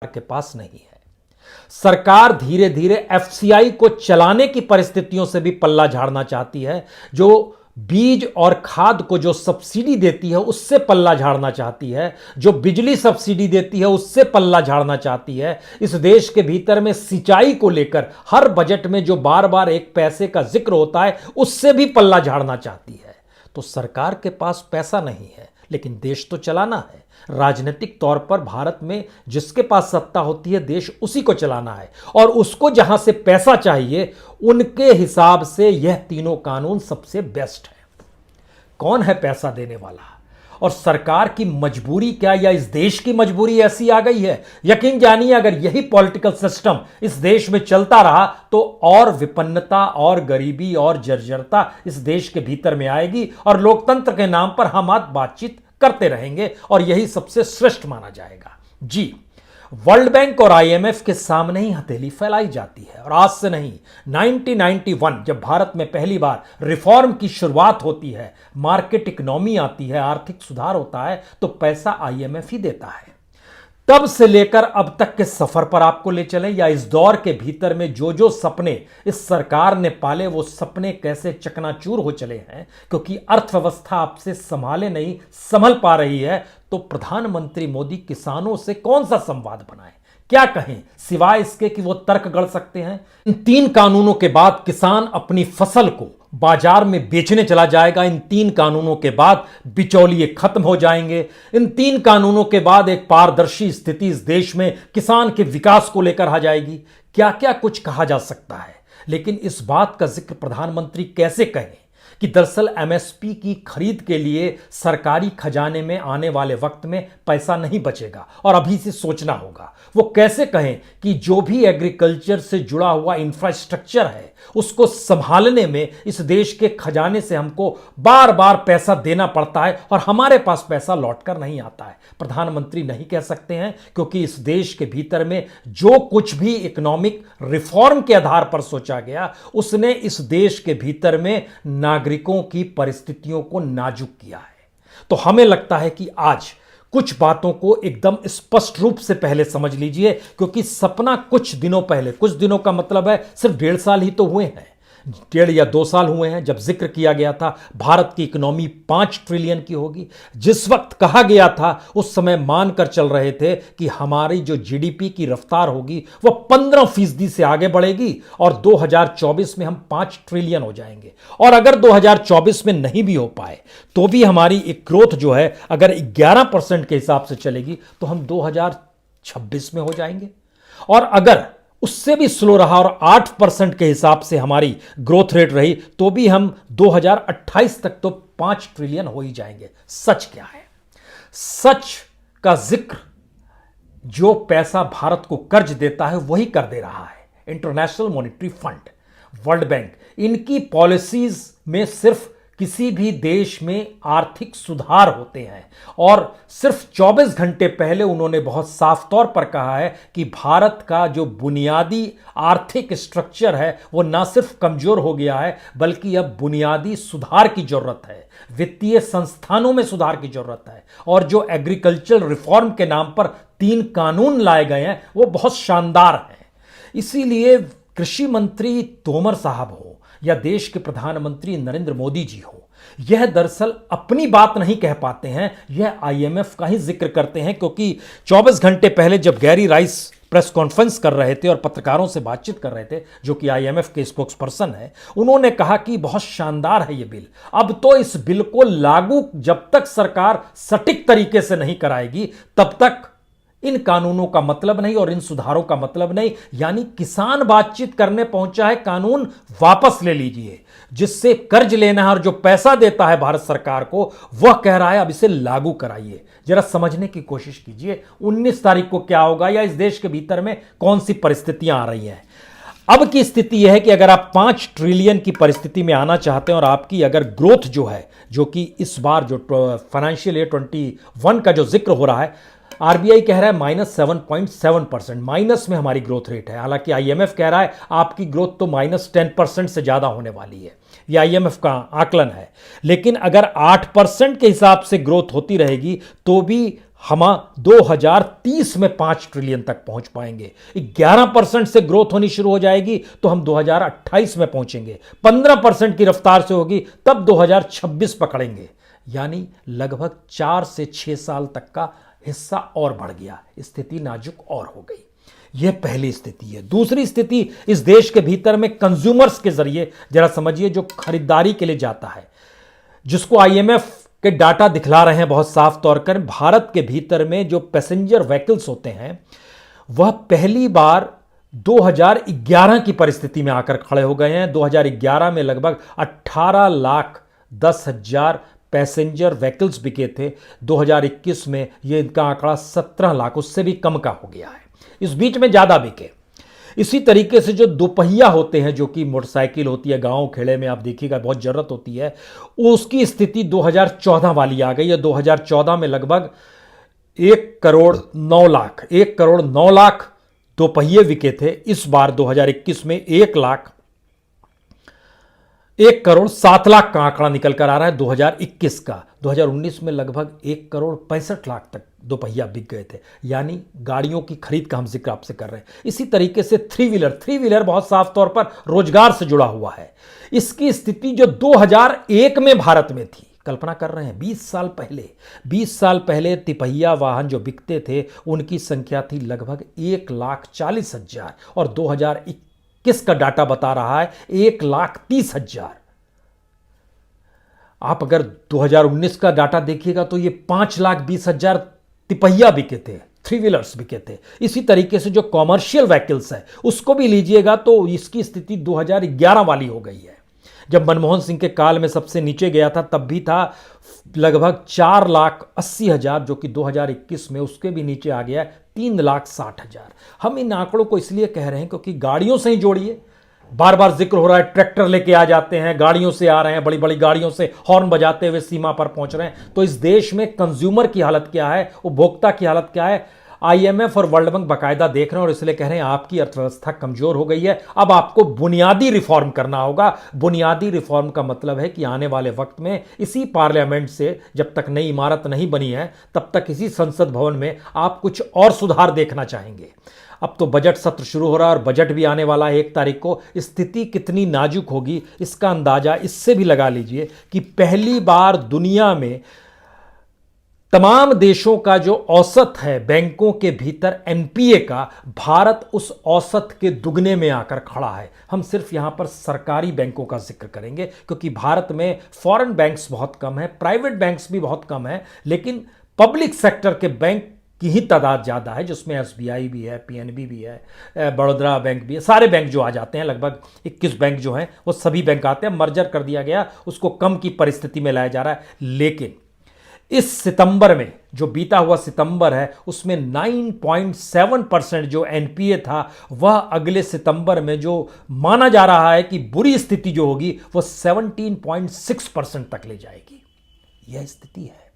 के पास नहीं है। सरकार धीरे धीरे एफसीआई को चलाने की परिस्थितियों से भी पल्ला झाड़ना चाहती है। जो बीज और खाद को जो सब्सिडी देती है उससे पल्ला झाड़ना चाहती है, जो बिजली सब्सिडी देती है उससे पल्ला झाड़ना चाहती है। इस देश के भीतर में सिंचाई को लेकर हर बजट में जो बार बार एक पैसे का जिक्र होता है उससे भी पल्ला झाड़ना चाहती है। तो सरकार के पास पैसा नहीं है, लेकिन देश तो चलाना है। राजनीतिक तौर पर भारत में जिसके पास सत्ता होती है देश उसी को चलाना है, और उसको जहां से पैसा चाहिए उनके हिसाब से यह तीनों कानून सबसे बेस्ट है। कौन है पैसा देने वाला? और सरकार की मजबूरी क्या, या इस देश की मजबूरी ऐसी आ गई है? यकीन जानिए, अगर यही पॉलिटिकल सिस्टम इस देश में चलता रहा तो और विपन्नता और गरीबी और जर्जरता इस देश के भीतर में आएगी, और लोकतंत्र के नाम पर हम आज बातचीत करते रहेंगे और यही सबसे श्रेष्ठ माना जाएगा। जी, वर्ल्ड बैंक और आईएमएफ के सामने ही हथेली फैलाई जाती है, और आज से नहीं, 1991 जब भारत में पहली बार रिफॉर्म की शुरुआत होती है, मार्केट इकोनॉमी आती है, आर्थिक सुधार होता है, तो पैसा आईएमएफ ही देता है। तब से लेकर अब तक के सफर पर आपको ले चलें, या इस दौर के भीतर में जो जो सपने इस सरकार ने पाले वो सपने कैसे चकनाचूर हो चले हैं, क्योंकि अर्थव्यवस्था आपसे संभाले नहीं संभल पा रही है। तो प्रधानमंत्री मोदी किसानों से कौन सा संवाद बनाए, क्या कहें, सिवाय इसके कि वो तर्क गढ़ सकते हैं। इन 3 कानूनों के बाद किसान अपनी फसल को बाजार में बेचने चला जाएगा। इन 3 कानूनों के बाद बिचौलिए खत्म हो जाएंगे। इन 3 कानूनों के बाद एक पारदर्शी स्थिति इस देश में किसान के विकास को लेकर आ जाएगी। क्या क्या कुछ कहा जा सकता है, लेकिन इस बात का जिक्र प्रधानमंत्री कैसे कहें कि दरअसल एमएसपी की खरीद के लिए सरकारी खजाने में आने वाले वक्त में पैसा नहीं बचेगा और अभी से सोचना होगा। वो कैसे कहें कि जो भी एग्रीकल्चर से जुड़ा हुआ इंफ्रास्ट्रक्चर है उसको संभालने में इस देश के खजाने से हमको बार बार पैसा देना पड़ता है और हमारे पास पैसा लौटकर नहीं आता है। प्रधानमंत्री नहीं कह सकते हैं, क्योंकि इस देश के भीतर में जो कुछ भी इकोनॉमिक रिफॉर्म के आधार पर सोचा गया उसने इस देश के भीतर में नागरिकों की परिस्थितियों को नाजुक किया है। तो हमें लगता है कि आज कुछ बातों को एकदम स्पष्ट रूप से पहले समझ लीजिए, क्योंकि सपना कुछ दिनों पहले, कुछ दिनों का मतलब है सिर्फ 1.5 साल ही तो हुए हैं, 1.5 या 2 साल हुए हैं, जब जिक्र किया गया था भारत की इकोनॉमी 5 ट्रिलियन की होगी। जिस वक्त कहा गया था उस समय मानकर चल रहे थे कि हमारी जो जीडीपी की रफ्तार होगी वो 15% से आगे बढ़ेगी और 2024 में हम 5 ट्रिलियन हो जाएंगे। और अगर 2024 में नहीं भी हो पाए तो भी हमारी एक ग्रोथ जो है अगर 11% के हिसाब से चलेगी तो हम 2026 में हो जाएंगे, और अगर उससे भी स्लो रहा और 8% के हिसाब से हमारी ग्रोथ रेट रही तो भी हम 2028 तक तो 5 ट्रिलियन हो ही जाएंगे। सच क्या है? सच का जिक्र जो पैसा भारत को कर्ज देता है वही कर दे रहा है। International monetary fund, world bank, इनकी पॉलिसीज में सिर्फ किसी भी देश में आर्थिक सुधार होते हैं, और सिर्फ 24 घंटे पहले उन्होंने बहुत साफ तौर पर कहा है कि भारत का जो बुनियादी आर्थिक स्ट्रक्चर है वो ना सिर्फ कमजोर हो गया है बल्कि अब बुनियादी सुधार की जरूरत है, वित्तीय संस्थानों में सुधार की जरूरत है। और जो एग्रीकल्चर रिफॉर्म के नाम पर 3 कानून लाए गए हैं वो बहुत शानदार हैं। इसीलिए कृषि मंत्री तोमर साहब हो या देश के प्रधानमंत्री नरेंद्र मोदी जी हो, यह दरअसल अपनी बात नहीं कह पाते हैं, यह आईएमएफ का ही जिक्र करते हैं। क्योंकि 24 घंटे पहले जब गैरी राइस प्रेस कॉन्फ्रेंस कर रहे थे और पत्रकारों से बातचीत कर रहे थे, जो कि आईएमएफ के स्पोक्स पर्सन है, उन्होंने कहा कि बहुत शानदार है ये बिल, अब तो इस बिल को लागू जब तक सरकार सटीक तरीके से नहीं कराएगी तब तक इन कानूनों का मतलब नहीं और इन सुधारों का मतलब नहीं। यानी किसान बातचीत करने पहुंचा है, कानून वापस ले लीजिए। जिससे कर्ज लेना है और जो पैसा देता है भारत सरकार को वह कह रहा है अब इसे लागू कराइए। जरा समझने की कोशिश कीजिए 19 तारीख को क्या होगा, या इस देश के भीतर में कौन सी परिस्थितियां आ रही हैं। अब की स्थिति यह है कि अगर आप 5 ट्रिलियन की परिस्थिति में आना चाहते हैं और आपकी अगर ग्रोथ जो है, जो कि इस बार जो फाइनेंशियल ईयर 21 का जो जिक्र हो रहा है, आरबीआई कह रहा है -7.7%, माइनस में हमारी ग्रोथ रेट है। हालांकि आईएमएफ कह रहा है आपकी ग्रोथ तो -10% से ज्यादा होने वाली है, यह आईएमएफ का आकलन है। लेकिन अगर 8% के हिसाब से ग्रोथ होती रहेगी तो भी हम 2030 में 5 ट्रिलियन तक पहुंच पाएंगे। 11% से ग्रोथ होनी शुरू हो जाएगी तो हम 2028 में पहुंचेंगे। 15% की रफ्तार से होगी तब 2026 पकड़ेंगे। यानी लगभग 4 से 6 साल तक का हिस्सा और बढ़ गया, स्थिति नाजुक और हो गई। यह पहली स्थिति है। दूसरी स्थिति इस देश के भीतर में कंज्यूमर्स के जरिए, जरा समझिए, जो खरीदारी के लिए जाता है, जिसको आईएमएफ के डाटा दिखला रहे हैं बहुत साफ तौर पर, भारत के भीतर में जो पैसेंजर व्हीकल्स होते हैं वह पहली बार 2011 की परिस्थिति में आकर खड़े हो गए हैं। 2011 में लगभग 18,10,000 पैसेंजर व्हीकल्स बिके थे। 2021 में ये इनका आंकड़ा 17 लाख, उससे भी कम का हो गया है। इस बीच में ज्यादा बिके। इसी तरीके से जो दोपहिया होते हैं, जो कि मोटरसाइकिल होती है, गांव खेड़े में आप देखिएगा बहुत जरूरत होती है, उसकी स्थिति 2014 वाली आ गई है। 2014 में लगभग 1 करोड़ 9 लाख दोपहिए बिके थे। इस बार 2021 में 1 करोड़ 7 लाख का आंकड़ा निकल कर आ रहा है 2021 का। 2019 में लगभग 1 करोड़ 65 लाख तक दोपहिया बिक गए थे। यानी गाड़ियों की खरीद का हम जिक्र आपसे कर रहे हैं। इसी तरीके से थ्री व्हीलर बहुत साफ तौर पर रोजगार से जुड़ा हुआ है। इसकी स्थिति जो 2001 में भारत में थी, कल्पना कर रहे हैं 20 साल पहले तिपहिया वाहन जो बिकते थे उनकी संख्या थी लगभग 1,40,000 और 2021 का डाटा बता रहा है 1,30,000। आप अगर 2019 का डाटा देखिएगा तो ये 5,20,000 तिपहिया बिके थे, थ्री व्हीलर्स बिके थे। इसी तरीके से जो कॉमर्शियल व्हीकल्स है उसको भी लीजिएगा तो इसकी स्थिति 2011 वाली हो गई है। जब मनमोहन सिंह के काल में सबसे नीचे गया था तब भी था लगभग 4,80,000, जो कि 2021 में उसके भी नीचे आ गया 3,60,000। हम इन आंकड़ों को इसलिए कह रहे हैं क्योंकि गाड़ियों से ही जोड़िए, बार बार जिक्र हो रहा है, ट्रैक्टर लेके आ जाते हैं, गाड़ियों से आ रहे हैं, बड़ी बड़ी गाड़ियों से हॉर्न बजाते हुए सीमा पर पहुंच रहे हैं। तो इस देश में कंज्यूमर की हालत क्या है, उपभोक्ता की हालत क्या है, आईएमएफ और वर्ल्ड बैंक बाकायदा देख रहे हैं और इसलिए कह रहे हैं आपकी अर्थव्यवस्था कमजोर हो गई है, अब आपको बुनियादी रिफॉर्म करना होगा। बुनियादी रिफॉर्म का मतलब है कि आने वाले वक्त में इसी पार्लियामेंट से, जब तक नई इमारत नहीं बनी है तब तक इसी संसद भवन में आप कुछ और सुधार देखना चाहेंगे। अब तो बजट सत्र शुरू हो रहा है और बजट भी आने वाला है 1 तारीख को। स्थिति कितनी नाजुक होगी इसका अंदाजा इससे भी लगा लीजिए कि पहली बार दुनिया में तमाम देशों का जो औसत है बैंकों के भीतर एनपीए का, भारत उस औसत के दुगने में आकर खड़ा है। हम सिर्फ यहां पर सरकारी बैंकों का जिक्र करेंगे क्योंकि भारत में फॉरेन बैंक्स बहुत कम है, प्राइवेट बैंक्स भी बहुत कम है, लेकिन पब्लिक सेक्टर के बैंक की ही तादाद ज़्यादा है, जिसमें एसबीआई भी है, पीएनबी भी है, बड़ौदा बैंक भी है। सारे बैंक जो आ जाते हैं, लगभग 21 बैंक जो हैं वो सभी बैंक आते हैं। मर्जर कर दिया गया, उसको कम की परिस्थिति में लाया जा रहा है। लेकिन इस सितंबर में जो बीता हुआ सितंबर है उसमें 9.7% जो एनपीए था वह अगले सितंबर में जो माना जा रहा है कि बुरी स्थिति जो होगी वो 17.6% तक ले जाएगी। यह स्थिति है।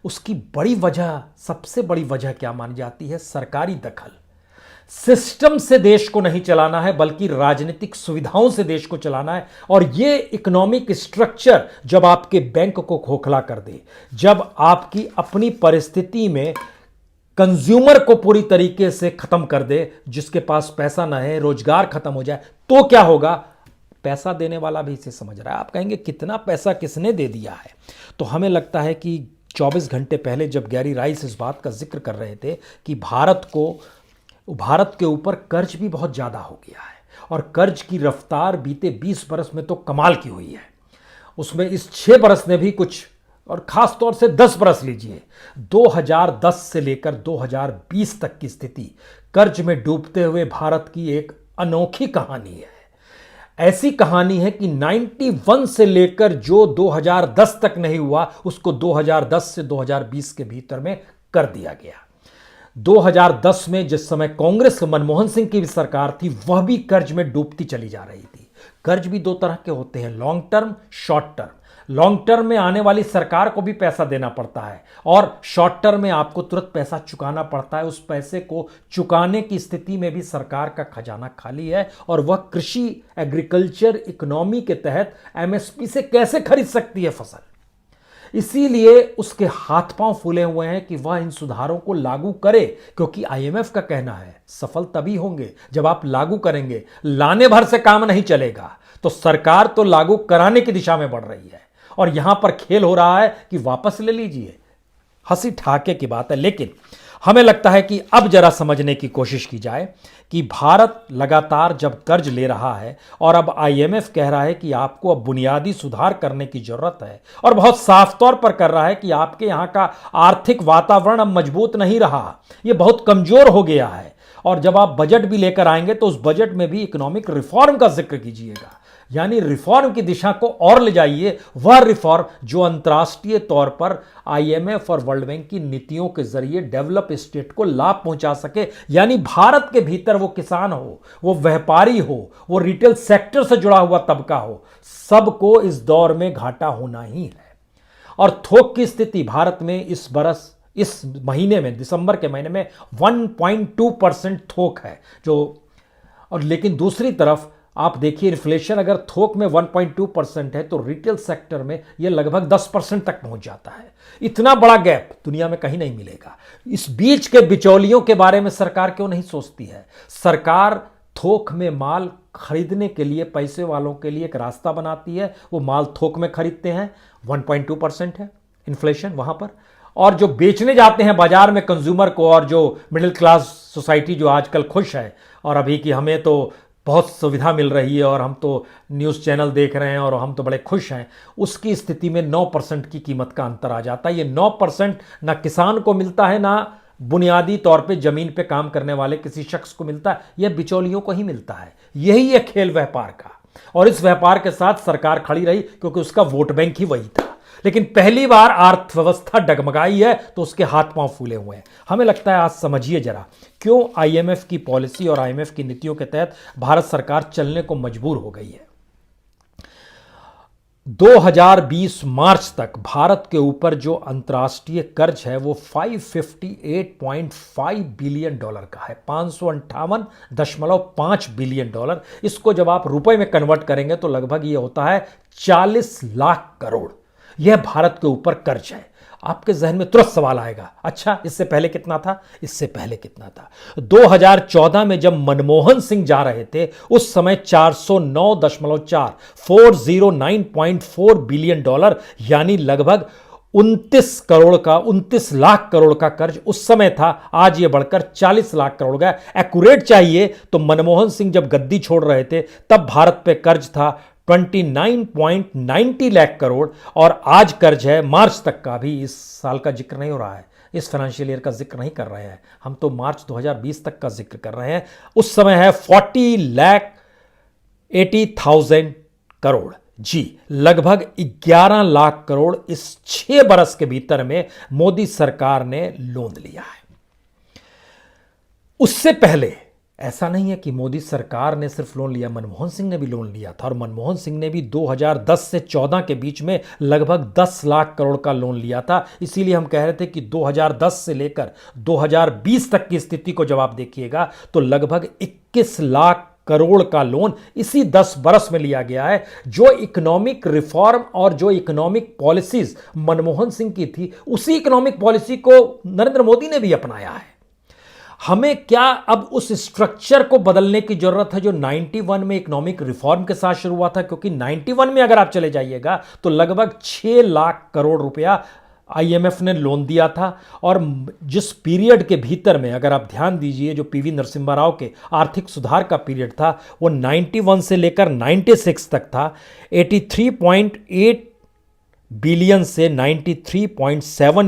उसकी बड़ी वजह, सबसे बड़ी वजह क्या मानी जाती है? सरकारी दखल। सिस्टम से देश को नहीं चलाना है बल्कि राजनीतिक सुविधाओं से देश को चलाना है। और यह इकोनॉमिक स्ट्रक्चर जब आपके बैंक को खोखला कर दे, जब आपकी अपनी परिस्थिति में कंज्यूमर को पूरी तरीके से खत्म कर दे, जिसके पास पैसा ना है, रोजगार खत्म हो जाए, तो क्या होगा? पैसा देने वाला भी इसे समझ रहा है। आप कहेंगे कितना पैसा किसने दे दिया है? तो हमें लगता है कि 24 घंटे पहले जब गैरी राइस इस बात का जिक्र कर रहे थे कि भारत के ऊपर कर्ज भी बहुत ज़्यादा हो गया है और कर्ज की रफ्तार बीते 20 बरस में तो कमाल की हुई है, उसमें इस 6 बरस ने भी कुछ, और ख़ास तौर से 10 बरस लीजिए, 2010 से लेकर 2020 तक की स्थिति कर्ज में डूबते हुए भारत की एक अनोखी कहानी है। ऐसी कहानी है कि 91 से लेकर जो 2010 तक नहीं हुआ उसको 2010 से 2020 के भीतर में कर दिया गया। 2010 में जिस समय कांग्रेस मनमोहन सिंह की भी सरकार थी, वह भी कर्ज में डूबती चली जा रही थी। कर्ज भी 2 तरह के होते हैं, long term, short term. Long term में आने वाली सरकार को भी पैसा देना पड़ता है और शॉर्ट टर्म में आपको तुरंत पैसा चुकाना पड़ता है। उस पैसे को चुकाने की स्थिति में भी सरकार का खजाना खाली है और वह कृषि एग्रीकल्चर इकोनॉमी के तहत एमएसपी से कैसे खरीद सकती है फसल? इसीलिए उसके हाथ पांव फूले हुए हैं कि वह इन सुधारों को लागू करे, क्योंकि आईएमएफ का कहना है सफल तभी होंगे जब आप लागू करेंगे, लाने भर से काम नहीं चलेगा। तो सरकार तो लागू कराने की दिशा में बढ़ रही है और यहां पर खेल हो रहा है कि वापस ले लीजिए। हंसी ठाके की बात है, लेकिन हमें लगता है कि अब जरा समझने की कोशिश की जाए कि भारत लगातार जब कर्ज ले रहा है और अब आईएमएफ कह रहा है कि आपको अब बुनियादी सुधार करने की जरूरत है और बहुत साफ तौर पर कर रहा है कि आपके यहां का आर्थिक वातावरण अब मजबूत नहीं रहा, यह बहुत कमजोर हो गया है। और जब आप बजट भी लेकर आएंगे तो उस बजट में भी इकोनॉमिक रिफॉर्म का जिक्र कीजिएगा, यानी रिफॉर्म की दिशा को और ले जाइए, वह रिफॉर्म जो अंतर्राष्ट्रीय तौर पर आईएमएफ और वर्ल्ड बैंक की नीतियों के जरिए डेवलप स्टेट को लाभ पहुंचा सके। यानी भारत के भीतर वो किसान हो, वो व्यापारी हो, वो रिटेल सेक्टर से जुड़ा हुआ तबका हो, सबको इस दौर में घाटा होना ही है। और थोक की स्थिति भारत में इस महीने में, दिसंबर के महीने में 1.2% थोक है और लेकिन दूसरी तरफ आप देखिए इन्फ्लेशन अगर थोक में 1.2% है तो रिटेल सेक्टर में यह लगभग 10% तक पहुंच जाता है। इतना बड़ा गैप दुनिया में कहीं नहीं मिलेगा। इस बीच के बिचौलियों के बारे में सरकार क्यों नहीं सोचती है? सरकार थोक में माल खरीदने के लिए पैसे वालों के लिए एक रास्ता बनाती है, वो माल थोक में खरीदते हैं, 1.2% है इन्फ्लेशन वहां पर, और जो बेचने जाते हैं बाजार में कंज्यूमर को, और जो मिडिल क्लास सोसाइटी जो आजकल खुश है और अभी कि हमें तो बहुत सुविधा मिल रही है और हम तो न्यूज़ चैनल देख रहे हैं और हम तो बड़े खुश हैं, उसकी स्थिति में 9% की कीमत का अंतर आ जाता है। ये 9% ना किसान को मिलता है, ना बुनियादी तौर पे जमीन पे काम करने वाले किसी शख्स को मिलता है, यह बिचौलियों को ही मिलता है। यही है खेल व्यापार का, और इस व्यापार के साथ सरकार खड़ी रही क्योंकि उसका वोट बैंक ही वही था। लेकिन पहली बार अर्थव्यवस्था डगमगाई है तो उसके हाथ पांव फूले हुए हैं। हमें लगता है आज समझिए जरा क्यों आईएमएफ की पॉलिसी और आईएमएफ की नीतियों के तहत भारत सरकार चलने को मजबूर हो गई है। 2020 मार्च तक भारत के ऊपर जो अंतर्राष्ट्रीय कर्ज है वो 558.5 बिलियन डॉलर का है, 558.5 बिलियन डॉलर। इसको जब आप रुपए में कन्वर्ट करेंगे तो लगभग ये होता है 40 लाख करोड़। यह भारत के ऊपर कर्ज है। आपके जहन में तुरंत सवाल आएगा, अच्छा इससे पहले कितना था? इससे पहले कितना था? 2014 में जब मनमोहन सिंह जा रहे थे उस समय 409.4 बिलियन डॉलर, यानी लगभग 29 लाख करोड़ का कर्ज उस समय था। आज यह बढ़कर 40 लाख करोड़ गया। एक्यूरेट चाहिए तो मनमोहन सिंह जब गद्दी छोड़ रहे थे तब भारत पे कर्ज था 29.90 लाख करोड़, और आज कर्ज है मार्च तक का, भी इस साल का जिक्र नहीं हो रहा है, इस फाइनेंशियल ईयर का जिक्र नहीं कर रहे हैं हम, तो मार्च 2020 तक का जिक्र कर रहे हैं। उस समय है 40,80,000 करोड़। जी, लगभग 11 लाख करोड़ इस 6 बरस के भीतर में मोदी सरकार ने लोन लिया है। उससे पहले ऐसा नहीं है कि मोदी सरकार ने सिर्फ लोन लिया, मनमोहन सिंह ने भी लोन लिया था, और मनमोहन सिंह ने भी 2010 से 14 के बीच में लगभग 10 लाख करोड़ का लोन लिया था। इसीलिए हम कह रहे थे कि 2010 से लेकर 2020 तक की स्थिति को जब आप देखिएगा तो लगभग 21 लाख करोड़ का लोन इसी 10 बरस में लिया गया है। जो इकोनॉमिक रिफॉर्म और जो इकोनॉमिक पॉलिसीज मनमोहन सिंह की थी, उसी इकोनॉमिक पॉलिसी को नरेंद्र मोदी ने भी अपनाया है। हमें क्या अब उस स्ट्रक्चर को बदलने की जरूरत है जो 91 में इकोनॉमिक रिफॉर्म के साथ शुरू हुआ था? क्योंकि 91 में अगर आप चले जाइएगा तो लगभग 6 लाख करोड़ रुपया आईएमएफ ने लोन दिया था, और जिस पीरियड के भीतर में अगर आप ध्यान दीजिए जो पीवी नरसिम्हा राव के आर्थिक सुधार का पीरियड था वो 91 से लेकर 96 तक था। 83.8 बिलियन से 93.7